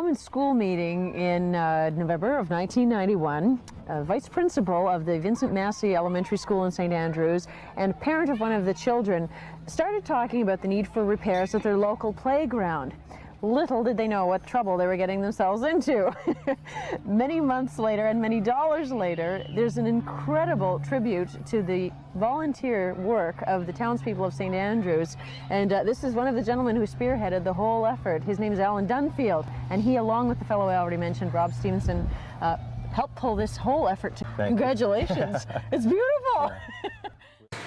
Common School meeting in November of 1991. Vice Principal of the Vincent Massey Elementary School in St. Andrews and parent of one of the children started talking about the need for repairs at their local playground. Little did they know what trouble they were getting themselves into. Many months later and many dollars later, there's an incredible tribute to the volunteer work of the townspeople of St. Andrews. And this is one of the gentlemen who spearheaded the whole effort. His name is Alan Dunfield, and he, along with the fellow I already mentioned, Rob Stephenson, helped pull this whole effort to Congratulations. It's beautiful.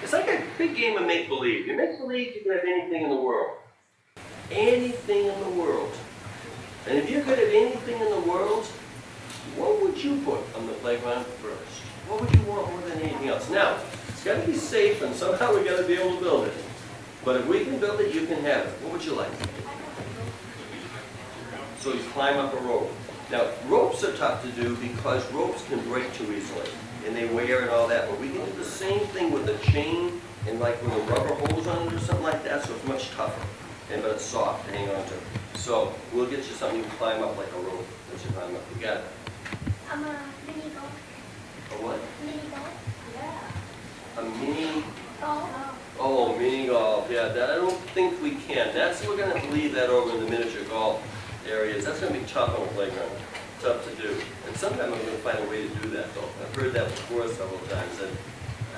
It's like a big game of make-believe. You make believe you can have anything in the world. Anything in the world. And if you could have anything in the world, what would you put on the playground first? What would you want more than anything else? Now, it's got to be safe, and somehow we've got to be able to build it. But if we can build it, you can have it. What would you like? So you climb up a rope. Now, ropes are tough to do because ropes can break too easily, and they wear and all that. But we can do the same thing with a chain and like with a rubber hose on it or something like that, so it's much tougher. But it's soft to hang on to. So we'll get you something you can climb up like a rope. Once you climb up, you got it. A mini golf. A what? Mini golf. Yeah. A mini golf. Oh, mini golf. Yeah, that I don't think we can. We're gonna have to leave that over in the miniature golf areas. That's gonna be tough on the playground. Tough to do. And sometime I'm gonna find a way to do that though. I've heard that before several times, and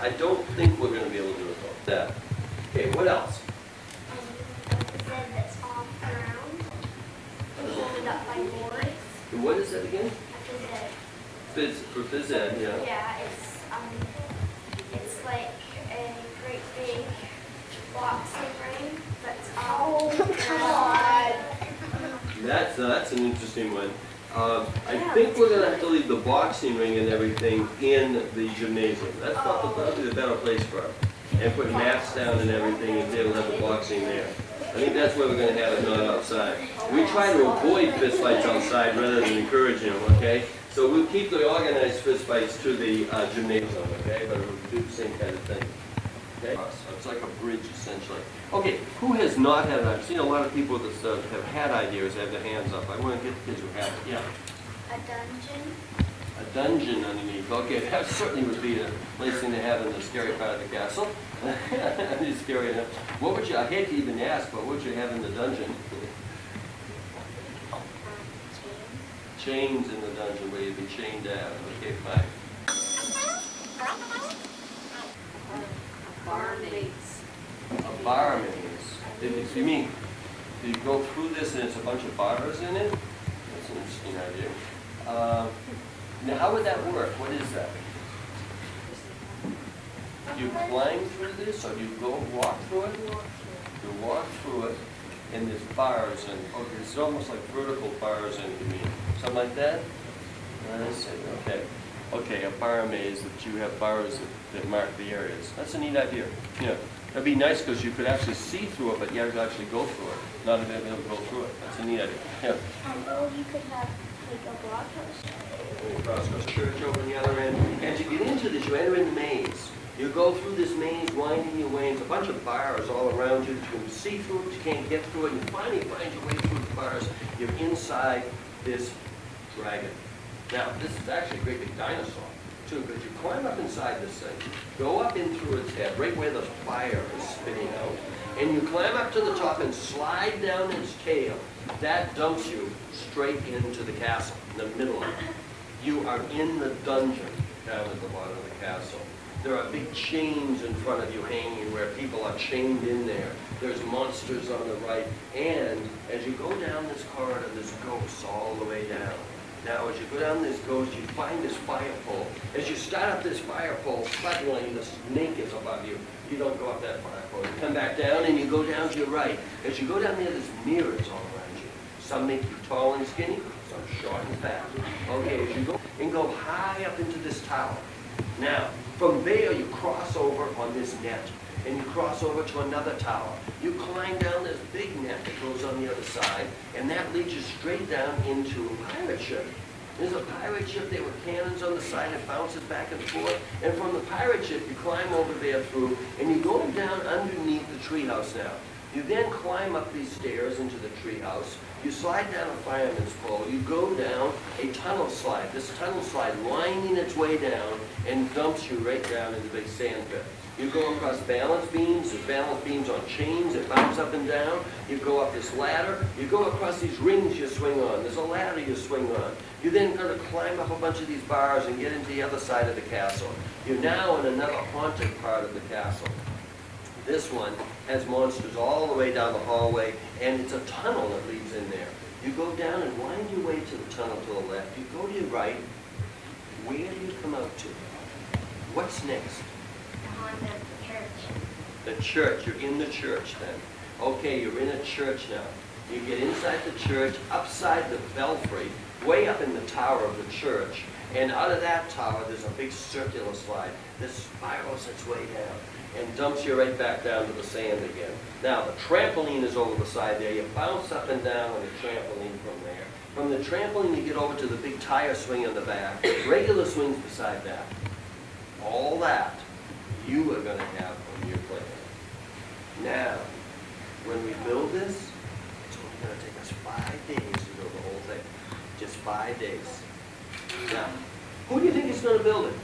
I don't think we're gonna be able to do it though. That. Okay, what else? That's off ground, holded up by boards. What is that again? For phys ed, yeah. Yeah, it's like a great big boxing ring, but it's all God. That's an interesting one. I think we're gonna have to leave the boxing ring and everything in the gymnasium. That's probably the better place for it. And put mats down and everything and be able to have the boxing there. I think that's where we're going to have it, not outside. We try to avoid fist fights outside rather than encouraging them, okay? So we'll keep the organized fist fights to the gymnasium, okay? But we'll do the same kind of thing, okay? So it's like a bridge, essentially. Okay, who has not had it? I've seen a lot of people that have had ideas, have their hands up. I want to get the kids who have it, yeah. A dungeon. A dungeon underneath. Okay, that certainly would be the place thing to have in the scary part of the castle. It's scary enough. What would you, I hate to even ask, but what would you have in the dungeon? Chains in the dungeon where you'd be chained down. Okay, fine. A bar maze. A bar maze. You mean, do you go through this and it's a bunch of bars in it? That's an interesting idea. Now, how would that work? What is that? You climb through this, or you go walk through it? You walk through it, and there's bars, and okay, it's almost like vertical bars, and you mean something like that? I see. Okay. Okay, a bar maze that you have bars that mark the areas. That's a neat idea. Yeah, that'd be nice because you could actually see through it, but you have to actually go through it. Not be able to go through it. That's a neat idea. Yeah. Or you could have like a blockhouse. Across the church over on the other end. As you get into this, you enter in the maze. You go through this maze, winding your way. It's a bunch of bars all around you. You can see through it, but you can't get through it. And you finally find your way through the bars. You're inside this dragon. Now, this is actually a great big dinosaur, too, because you climb up inside this thing, go up in through its head, right where the fire is spitting out, and you climb up to the top and slide down its tail. That dumps you straight into the castle, in the middle of it. You are in the dungeon down at the bottom of the castle. There are big chains in front of you hanging where people are chained in there. There's monsters on the right. And as you go down this corridor, there's ghosts all the way down. Now, as you go down this ghost, you find this fire pole. As you start up this fire pole, suddenly the snake is above you. You don't go up that fire pole. You come back down and you go down to your right. As you go down there, there's mirrors all around you. Some make you tall and skinny, some short and fat. Okay, as you go and go high up into this tower. Now, from there you cross over on this net, and you cross over to another tower. You climb down this big net that goes on the other side, and that leads you straight down into a pirate ship. There's a pirate ship there with cannons on the side that bounces back and forth, and from the pirate ship you climb over there through, and you're going down underneath the treehouse now. You then climb up these stairs into the treehouse, You slide down a fireman's pole, you go down a tunnel slide. This tunnel slide winding its way down and dumps you right down in the big sand pit. You go across balance beams, there's balance beams on chains that bounce up and down. You go up this ladder, you go across these rings you swing on. There's a ladder you swing on. You then kind of climb up a bunch of these bars and get into the other side of the castle. You're now in another haunted part of the castle. This one has monsters all the way down the hallway, and it's a tunnel that leads in there. You go down and wind your way to the tunnel to the left. You go to your right. Where do you come out to? What's next? The church. The church. You're in the church then. Okay, you're in a church now. You get inside the church, upside the belfry, way up in the tower of the church, and out of that tower there's a big circular slide that spirals its way down and dumps you right back down to the sand again. Now, the trampoline is over the side there. You bounce up and down on the trampoline from there. From the trampoline, you get over to the big tire swing in the back, regular swings beside that. All that you are going to have on your playground. Now, when we build this, it's only going to take us 5 days to build the whole thing. Just 5 days. Now, who do you think is going to build it?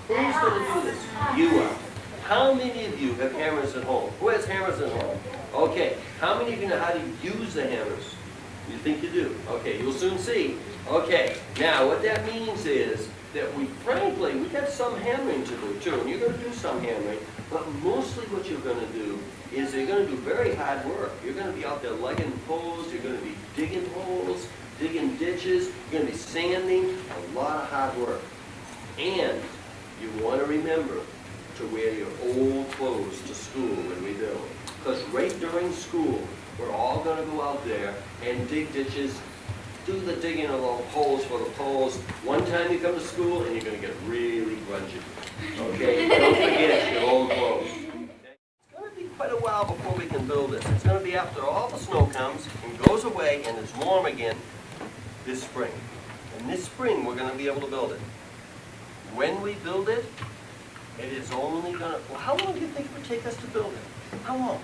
Who's going to do this? You are. How many of you have hammers at home? Who has hammers at home? Okay. How many of you know how to use the hammers? You think you do? Okay, you'll soon see. Okay. Now, what that means is that we got some hammering to do too, and you're going to do some hammering, but mostly what you're going to do is you're going to do very hard work. You're going to be out there lugging poles, you're going to be digging holes, digging ditches, you're going to be sanding, a lot of hard work. And you want to remember to wear your old clothes to school when we build. Because right during school, we're all going to go out there and dig ditches, do the digging of the holes for the poles. One time you come to school and you're going to get really grungy. Okay? Don't forget your old clothes. It's going to be quite a while before we can build this. It's going to be after all the snow comes and goes away and it's warm again this spring. And this spring we're going to be able to build it. When we build it, it is only going to... Well, how long do you think it would take us to build it? How long?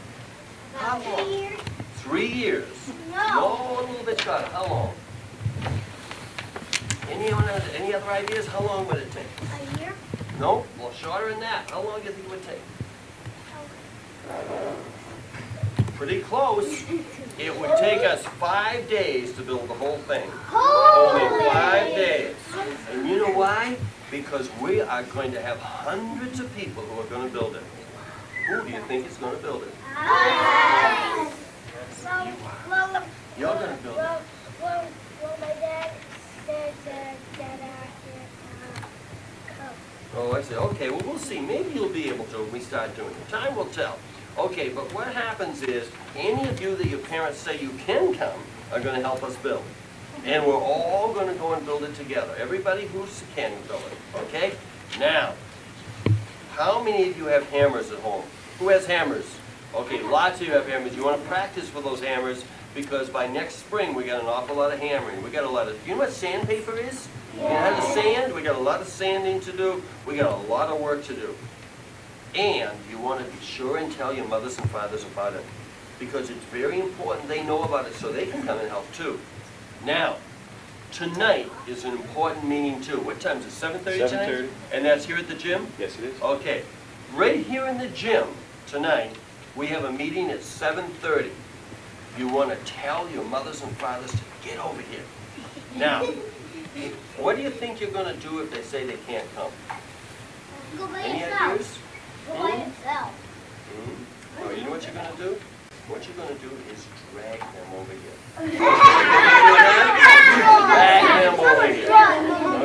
How long? 3 years. 3 years. No. A little bit shorter. How long? Any other ideas? How long would it take? A year. No? Well, shorter than that. How long do you think it would take? Pretty close. It would take us 5 days to build the whole thing. Only 5 days. And you know why? Because we are going to have hundreds of people who are going to build it. Who do you think is going to build it? You're going to build it. Well, my dad said that I can come. Oh, I see. Okay, well, we'll see. Maybe you'll be able to when we start doing it. Time will tell. Okay, but what happens is, any of you that your parents say you can come are going to help us build. And we're all going to go and build it together. Everybody who can build it. Okay? Now, how many of you have hammers at home? Who has hammers? Okay, lots of you have hammers. You want to practice with those hammers because by next spring we got an awful lot of hammering. We got a lot of... You know what sandpaper is? You know how to sand? We got a lot of sanding to do. We got a lot of work to do. And you want to be sure and tell your mothers and fathers about it because it's very important they know about it so they can come and help too. Now, tonight is an important meeting too. What time is it? 7:30 tonight? 7:30. And that's here at the gym? Yes, it is. Okay. Right here in the gym tonight, we have a meeting at 7:30. You want to tell your mothers and fathers to get over here. Now, what do you think you're going to do if they say they can't come? Go by Any yourself. ideas? Go by yourself. Oh, you know what you're going to do? What you're going to do is drag them over here. Drag them over here.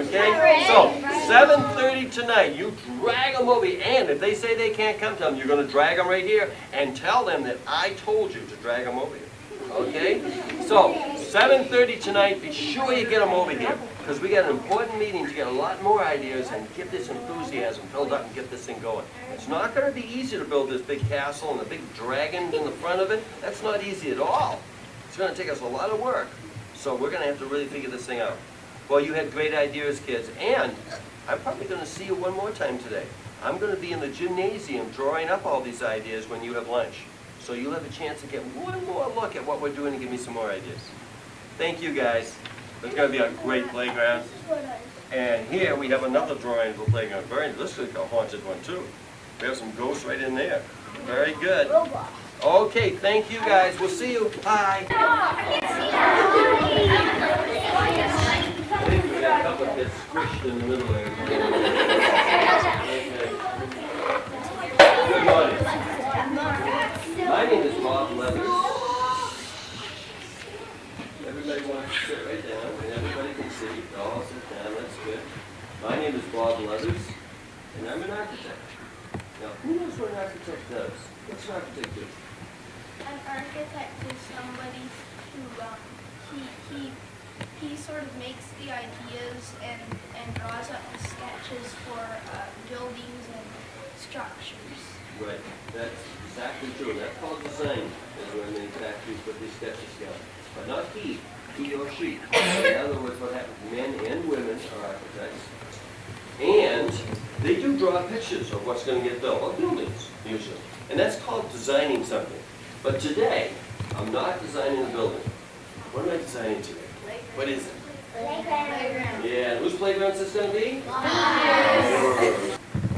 Okay? So, 7:30 tonight, you drag them over here. And if they say they can't come, tell them you're going to drag them right here and tell them that I told you to drag them over here. Okay? So, 7:30 tonight, be sure you get them over here. Because we got an important meeting to get a lot more ideas and get this enthusiasm filled up and get this thing going. It's not going to be easy to build this big castle and the big dragon in the front of it. That's not easy at all. It's going to take us a lot of work. So we're going to have to really figure this thing out. Well, you had great ideas, kids. And I'm probably going to see you one more time today. I'm going to be in the gymnasium drawing up all these ideas when you have lunch. So you'll have a chance to get one more look at what we're doing and give me some more ideas. Thank you guys. It's going to be a great playground. And here we have another drawing of the playground. This looks like a haunted one too. We have some ghosts right in there. Very good. Okay, thank you guys. We'll see you. Bye. I think we got a couple of kids squished in the middle there. Good morning. My name is Bob Leathers. Everybody wants to sit right down, and everybody can see. All sit down, that's good. My name is Bob Leathers, and I'm an architect. Now, who knows what an architect does? What's an architect do? An architect is somebody who he sort of makes the ideas and draws up the sketches for buildings and structures. Right, that's exactly true. That's called design, is when they factories put these sketches together. But not he or she. In other words, what happens, men and women are architects. And they do draw pictures of what's going to get built, or buildings, usually. And that's called designing something. But today, I'm not designing a building. What am I designing today? What is it? Playground. Yeah, whose playground is this going to be?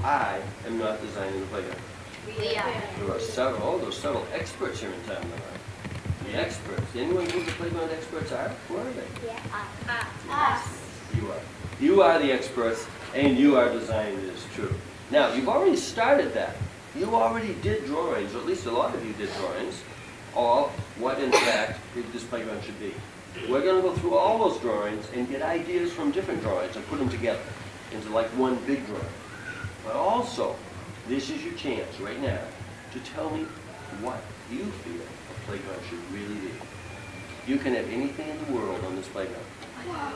I am not designing the playground. There are several experts here in town that are. The experts. Anyone who the playground experts are? Who are they? Us. You are. You are the experts, and you are designing it, is true. Now, you've already started that. You already did drawings, or at least a lot of you did drawings, of what, in fact, this playground should be. We're going to go through all those drawings and get ideas from different drawings and put them together into like one big drawing. But also, this is your chance right now to tell me what you feel a playground should really be. You can have anything in the world on this playground. Wow.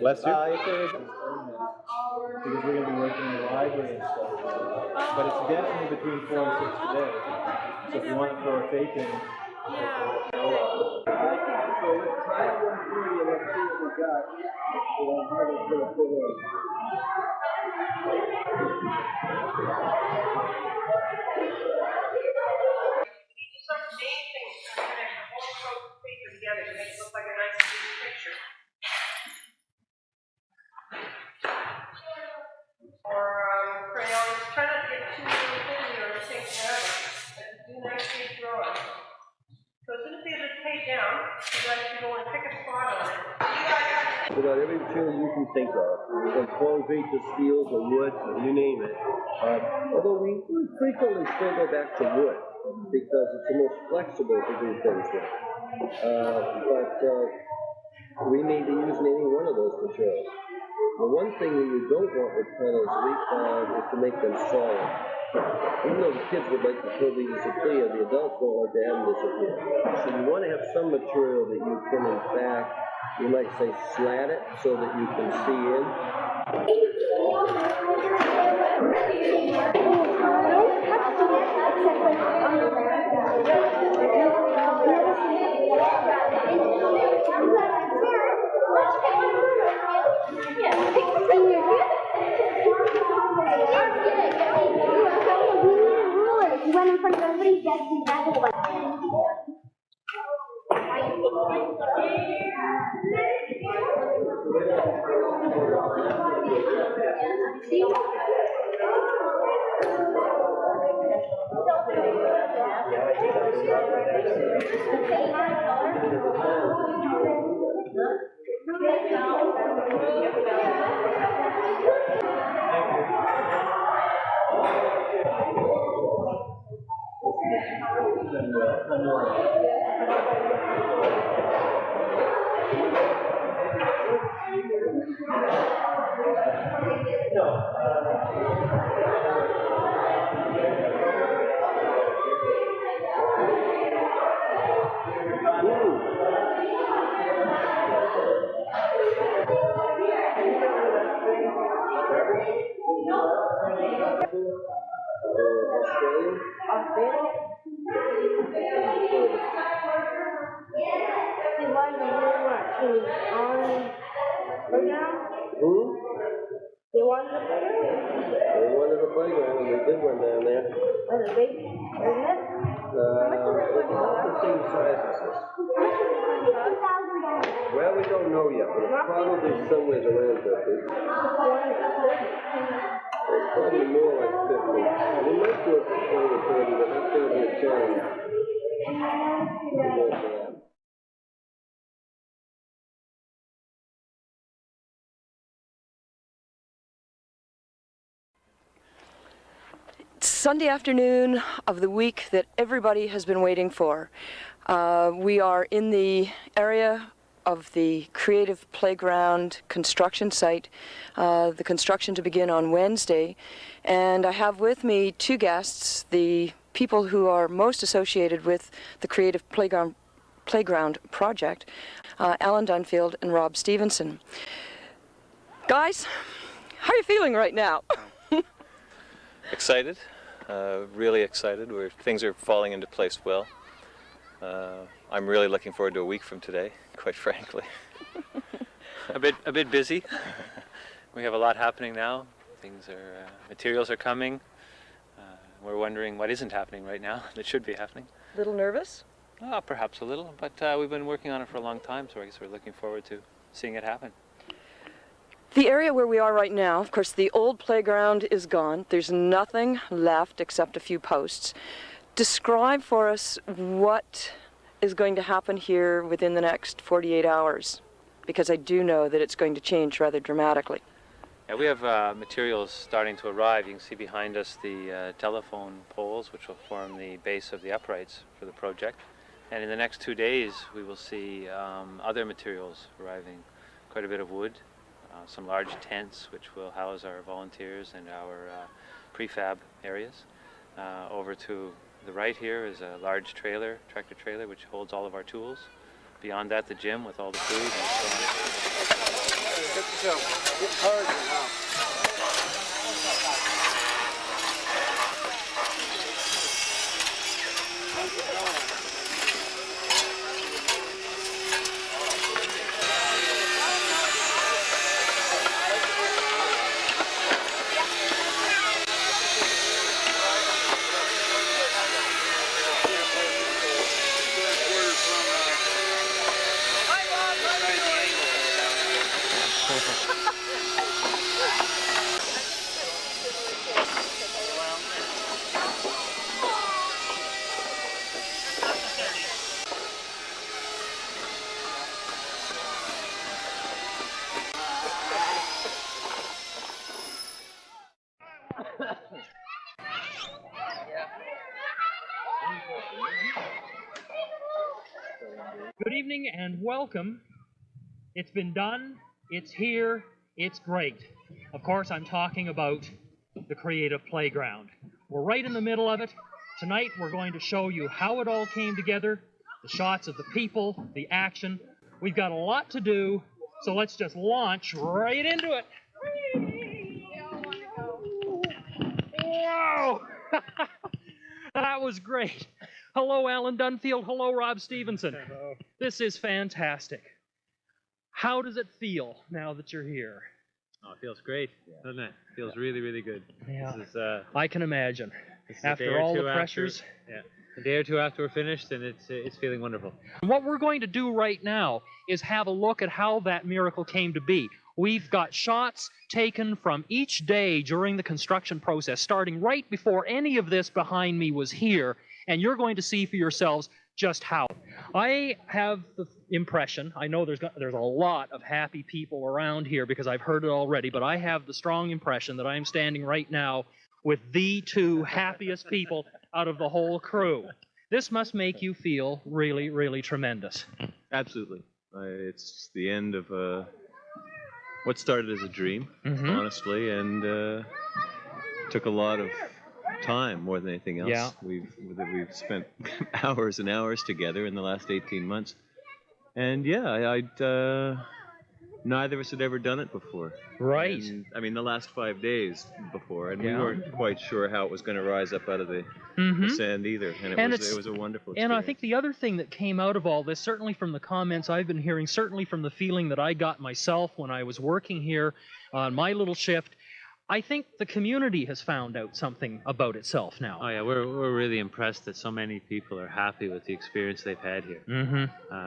Bless you. If there isn't, because we're going to be working in the library and stuff. But it's definitely between 4 and 6 today. So if you want to throw a tape in. Yeah. So let's try 1:30 and let's see what we got. We'll have it for the full day. Some main things to connect the whole paper together to make it look like a nice big picture. Or crayons. Try not to get too thin or it takes forever. But do nice big drawings. So as soon as you just take down, you'd like to go and pick a spot on it. About every material you can think of, from concrete to steel to wood, you name it. Although we frequently still go back to wood because it's the most flexible to do things with. But we may be using any one of those materials. The one thing that you don't want with panels we found is to make them solid. Even though the kids would like to totally disappear, the adults don't like to have them disappear. So you want to have some material that you can, in fact, you might say slat it so that you can see in. When in front of everybody, that's exactly what. They wanted a playground, and they did one down there. Was it big? Isn't it? It's about the same size as this. Well, we don't know yet, but it's probably somewhere around 50. It's probably more like 50. We might do it for 20 or 30, but that's going to be a challenge. Sunday afternoon of the week that everybody has been waiting for. We are in the area of the Creative Playground construction site, the construction to begin on Wednesday, and I have with me two guests, the people who are most associated with the Creative Playground project, Alan Dunfield and Rob Stephenson. Guys, how are you feeling right now? Excited, really excited. Things are falling into place well. I'm really looking forward to a week from today, quite frankly. A bit busy. We have a lot happening now. Materials are coming. We're wondering what isn't happening right now that should be happening. A little nervous? Perhaps a little, but we've been working on it for a long time, so I guess we're looking forward to seeing it happen. The area where we are right now, of course, the old playground is gone. There's nothing left except a few posts. Describe for us what is going to happen here within the next 48 hours, because I do know that it's going to change rather dramatically. Yeah, we have materials starting to arrive. You can see behind us the telephone poles, which will form the base of the uprights for the project. And in the next 2 days, we will see other materials arriving, quite a bit of wood, some large tents, which will house our volunteers and our prefab areas. Over to the right here is a large trailer, tractor trailer, which holds all of our tools. Beyond that, the gym with all the food and so on. Good evening and welcome. It's been done, it's here, it's great. Of course, I'm talking about the Creative Playground. We're right in the middle of it. Tonight, we're going to show you how it all came together, the shots of the people, the action. We've got a lot to do, so let's just launch right into it. Wow! That was great. Hello, Alan Dunfield. Hello, Rob Stephenson. Hello. This is fantastic. How does it feel now that you're here? Oh, it feels great, doesn't it? It feels really, really good. Yeah, this is, I can imagine. After all the pressures. A day or two after we're finished, and it's feeling wonderful. What we're going to do right now is have a look at how that miracle came to be. We've got shots taken from each day during the construction process, starting right before any of this behind me was here, and you're going to see for yourselves just how. I have the impression, I know there's a lot of happy people around here because I've heard it already, but I have the strong impression that I'm standing right now with the two happiest people out of the whole crew. This must make you feel really, really tremendous. Absolutely. It's the end of what started as a dream, honestly, and took a lot of time more than anything else. Yeah. We've spent hours and hours together in the last 18 months. And yeah, neither of us had ever done it before. Right. And, I mean, the last 5 days before, and we Yeah. weren't quite sure how it was going to rise up out of the sand either. And it was a wonderful experience. And I think the other thing that came out of all this, certainly from the comments I've been hearing, certainly from the feeling that I got myself when I was working here on my little shift, I think the community has found out something about itself now. Oh yeah, we're really impressed that so many people are happy with the experience they've had here.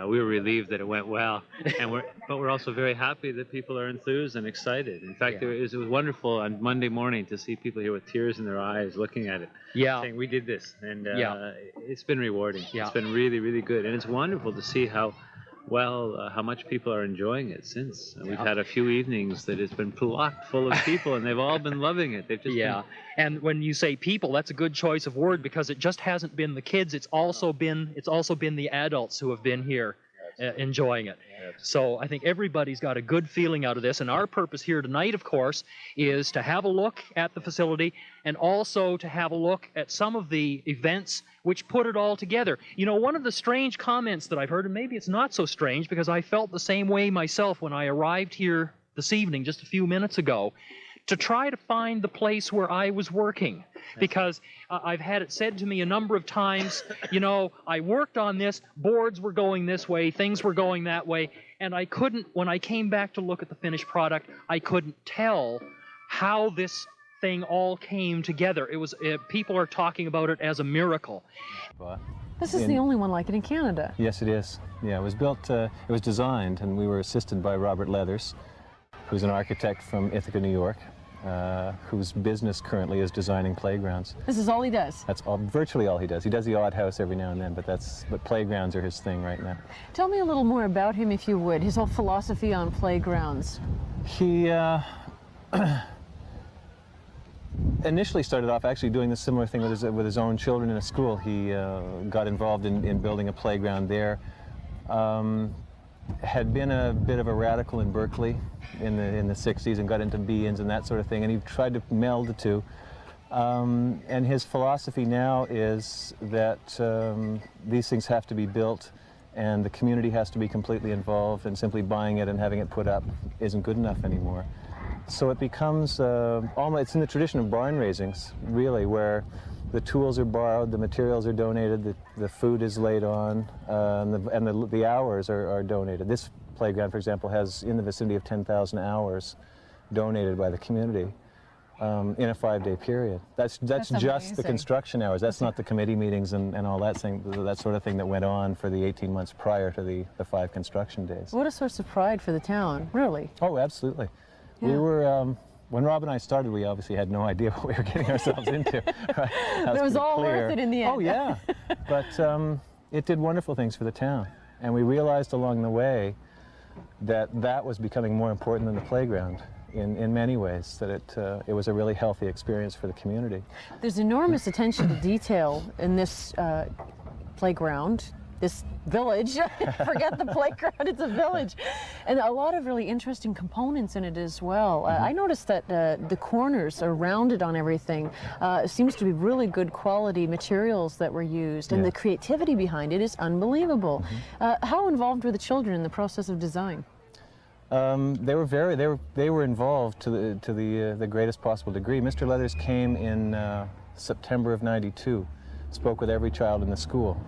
We were relieved that it went well, but we're also very happy that people are enthused and excited. In fact, it was wonderful on Monday morning to see people here with tears in their eyes looking at it, saying we did this, and it's been rewarding. It's been really, really good, and it's wonderful to see how much people are enjoying it since. We've had a few evenings that it's been blocked full of people, and they've all been loving it. They've just And when you say people, that's a good choice of word, because it just hasn't been the kids. It's also been the adults who have been here enjoying it. So I think everybody's got a good feeling out of this, and our purpose here tonight, of course, is to have a look at the facility and also to have a look at some of the events which put it all together. You know, one of the strange comments that I've heard, and maybe it's not so strange because I felt the same way myself when I arrived here this evening just a few minutes ago, to try to find the place where I was working. Because I've had it said to me a number of times, you know, I worked on this, boards were going this way, things were going that way, and I couldn't, when I came back to look at the finished product, I couldn't tell how this thing all came together. It was, people are talking about it as a miracle. This is the only one like it in Canada. Yes, it is. Yeah, it was built, it was designed, and we were assisted by Robert Leathers, who's an architect from Ithaca, New York, whose business currently is designing playgrounds. This is all he does? That's virtually all he does. He does the odd house every now and then, but playgrounds are his thing right now. Tell me a little more about him, if you would, his whole philosophy on playgrounds. He initially started off actually doing a similar thing with his own children in a school. He got involved in building a playground there. Had been a bit of a radical in Berkeley in the 60s and got into Beans and that sort of thing, and he tried to meld the two. And his philosophy now is that these things have to be built and the community has to be completely involved, and simply buying it and having it put up isn't good enough anymore. So it becomes almost, it's in the tradition of barn raisings, really, where the tools are borrowed, the materials are donated, the food is laid on, and the hours are donated. This playground, for example, has in the vicinity of 10,000 hours donated by the community in a 5-day period. That's just the construction hours. That's not the committee meetings and all that sort of thing that went on for the 18 months prior to the 5 construction days. What a source of pride for the town, really. Oh, absolutely. Yeah. We were, when Rob and I started, we obviously had no idea what we were getting ourselves into. Right? But it was all worth it in the end. Oh, yeah. But it did wonderful things for the town. And we realized along the way that was becoming more important than the playground in many ways, that it was a really healthy experience for the community. There's enormous attention to detail in this playground, this village. Forget the playground, it's a village. And a lot of really interesting components in it as well. I noticed that the corners are rounded on everything. It seems to be really good quality materials that were used, and the creativity behind it is unbelievable. How involved were the children in the process of design? They were involved to the greatest possible degree. Mr. Leathers came in September of '92, spoke with every child in the school.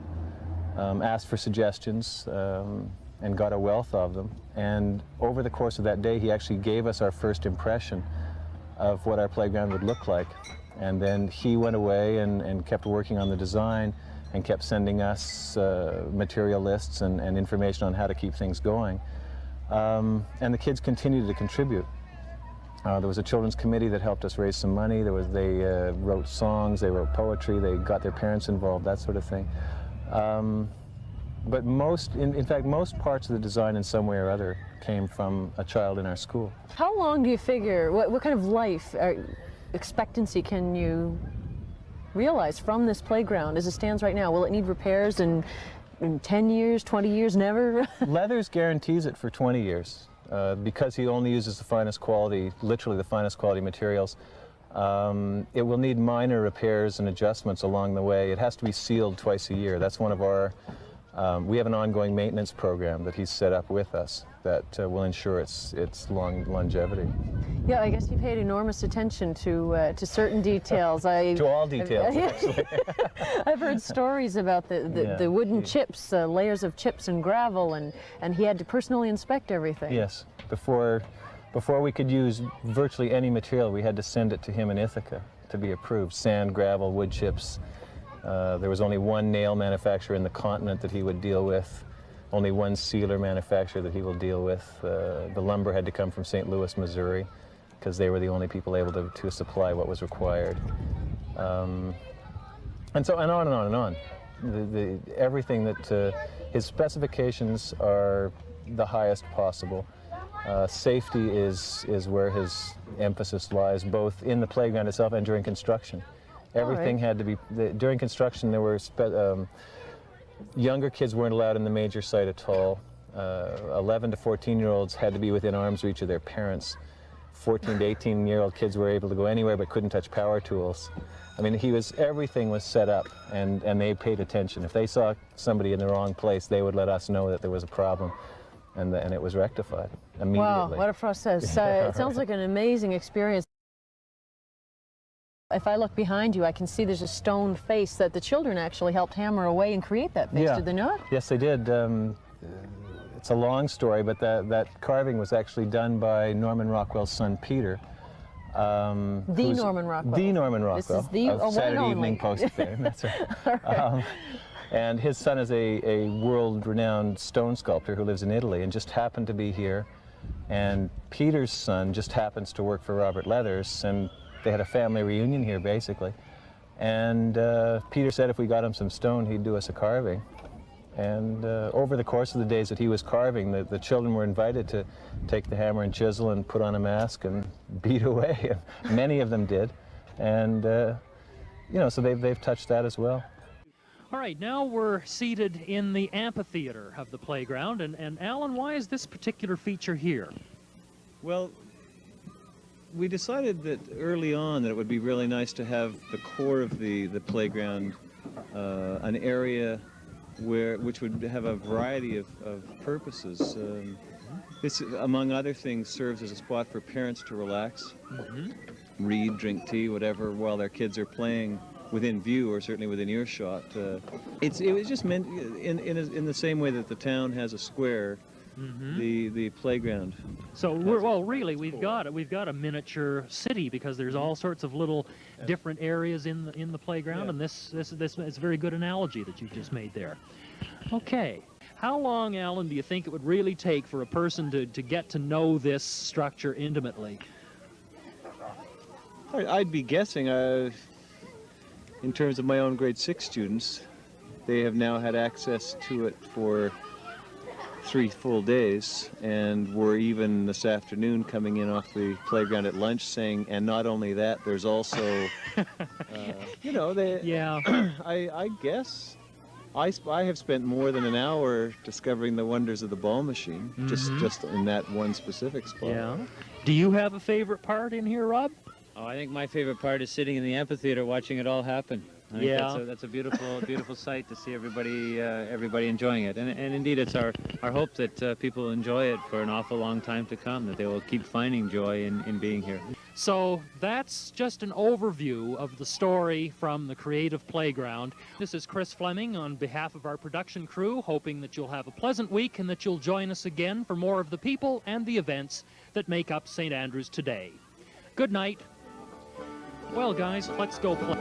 Asked for suggestions and got a wealth of them. And over the course of that day, he actually gave us our first impression of what our playground would look like. And then he went away and kept working on the design and kept sending us material lists and information on how to keep things going. And the kids continued to contribute. There was a children's committee that helped us raise some money. They wrote songs, they wrote poetry, they got their parents involved, that sort of thing. But in fact, most parts of the design in some way or other came from a child in our school. How long do you figure, what kind of life expectancy can you realize from this playground as it stands right now? Will it need repairs in 10 years, 20 years, never? Leathers guarantees it for 20 years. Because he only uses the finest quality, literally the finest quality materials, it will need minor repairs and adjustments along the way. It has to be sealed twice a year. That's one of our, we have an ongoing maintenance program that he's set up with us that will ensure its longevity. Yeah, I guess you paid enormous attention to certain details. To all details, actually. I've heard stories about the wooden chips, layers of chips and gravel, and he had to personally inspect everything. Yes. Before we could use virtually any material, we had to send it to him in Ithaca to be approved. Sand, gravel, wood chips. There was only one nail manufacturer in the continent that he would deal with. Only one sealer manufacturer that he will deal with. The lumber had to come from St. Louis, Missouri, because they were the only people able to supply what was required. And so, and on and on and on. Everything that, his specifications are the highest possible. Safety is where his emphasis lies, both in the playground itself and during construction. Everything had to be, during construction there were, younger kids weren't allowed in the major site at all. 11 to 14-year-olds had to be within arm's reach of their parents. 14 to 18-year-old kids were able to go anywhere but couldn't touch power tools. I mean, everything was set up, and they paid attention. If they saw somebody in the wrong place, they would let us know that there was a problem, and it was rectified immediately. Wow, what a process. It sounds like an amazing experience. If I look behind you, I can see there's a stone face that the children actually helped hammer away and create that face, did they not? Yes, they did. It's a long story, but that carving was actually done by Norman Rockwell's son, Peter. The Norman Rockwell. The Norman Rockwell. This is the of Saturday Evening Post fame. That's right. And his son is a world-renowned stone sculptor who lives in Italy and just happened to be here. And Peter's son just happens to work for Robert Leathers, and they had a family reunion here, basically. And Peter said if we got him some stone, he'd do us a carving. And over the course of the days that he was carving, the children were invited to take the hammer and chisel and put on a mask and beat away. Many of them did. And, you know, so they've touched that as well. All right, now we're seated in the amphitheater of the playground. And Alan, why is this particular feature here? Well, we decided that early on that it would be really nice to have the core of the playground, an area which would have a variety of purposes. This, among other things, serves as a spot for parents to relax, read, drink tea, whatever, while their kids are playing within view or certainly within earshot. It was just meant in the same way that the town has a square. The playground. So we've got a miniature city because there's all sorts of little different areas in the playground, and this is a very good analogy that you just made there. Okay, how long, Alan, do you think it would really take for a person to get to know this structure intimately? I'd be guessing, in terms of my own grade 6 students, they have now had access to it for 3 full days, and were even this afternoon coming in off the playground at lunch saying, and not only that, there's also, you know, I guess I have spent more than an hour discovering the wonders of the ball machine, just in that one specific spot. Yeah. Do you have a favorite part in here, Rob? Oh, I think my favorite part is sitting in the amphitheater watching it all happen. I think that's a beautiful sight to see everybody enjoying it, and indeed it's our hope that people enjoy it for an awful long time to come, that they will keep finding joy in being here. So that's just an overview of the story from the Creative Playground. This is Chris Fleming on behalf of our production crew, hoping that you'll have a pleasant week and that you'll join us again for more of the people and the events that make up St. Andrews today. Good night. Well, guys, let's go play.